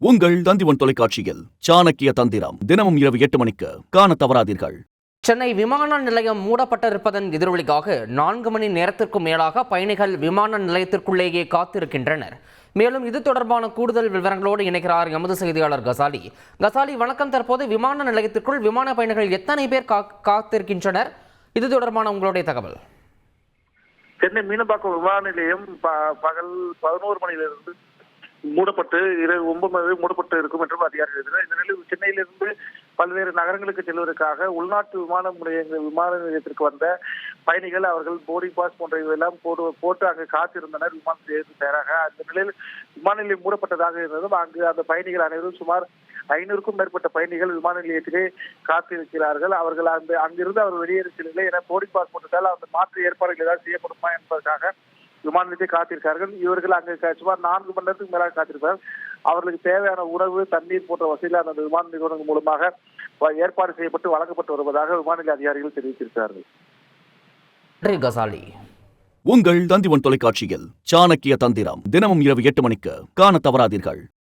உங்கள் தந்திவன் தொலைக்காட்சியில் சாணக்கிய தந்திரம் தினமும் இரவு 8 மணிக்கு காண தவறாதீர்கள். சென்னை விமான நிலையம் மூடப்பட்டிருப்பதன் எதிரொலியாக 4 மணி நேரத்திற்கும் மேலாக பயணிகள் விமான நிலையத்திற்குள்ளேயே காத்திருக்கின்றனர். மேலும் இது தொடர்பான கூடுதல் விவரங்களோடு இணைக்கிறார் எமது செய்தியாளர் கசாலி. கசாலி, வணக்கம். தற்போது விமான நிலையத்திற்குள் விமான பயணிகள் எத்தனை பேர் காத்திருக்கின்றனர்? இது தொடர்பான உங்களுடைய தகவல். சென்னை மீனம்பாக்கம் விமான நிலையம் பகல் 11 மணியிலிருந்து மூடப்பட்டு இரவு 9 மணி மூடப்பட்டு இருக்கும் என்றும் அதிகாரிகள் எழுதினர். இந்த நிலையில் சென்னையிலிருந்து பல்வேறு நகரங்களுக்கு செல்வதற்காக உள்நாட்டு விமான நிலையத்திற்கு வந்த பயணிகள் அவர்கள் போர்டிங் பாஸ் போன்றவையெல்லாம் போட்டு அங்கு காத்திருந்தனர் விமான நிலையத்துக்கு தயாராக. அந்த நிலையில் விமான நிலையம் மூடப்பட்டதாக இருந்ததும் அங்கு அந்த பயணிகள் அனைவரும் சுமார் 500க்கும் மேற்பட்ட பயணிகள் விமான நிலையத்திலே காத்திருக்கிறார்கள். அவர்கள் அங்கிருந்து அவர் வெளியேறி செல்லவில்லை என போர்டிங் பாஸ் போட்டதால் அந்த மாற்று ஏற்பாடுகள் ஏதாவது செய்யப்படுமா என்பதற்காக விமான நிலையத்தை காத்திருக்கார்கள். இவர்கள் அங்கு சுமார் 4 மணி நேரத்துக்கு மேலாக காத்திருப்பார்கள். அவர்களுக்கு தேவையான உணவு, தண்ணீர் போன்ற வசதிகள் அந்த விமான நிறுவனங்கள் மூலமாக ஏற்பாடு செய்யப்பட்டு வழங்கப்பட்டு வருவதாக விமான நிலைய அதிகாரிகள் தெரிவித்திருக்கிறார்கள். உங்கள் தந்திவன் தொலைக்காட்சியில் சாணக்கிய தந்திரம் தினமும் இரவு 8 மணிக்கு காண தவறாதீர்கள்.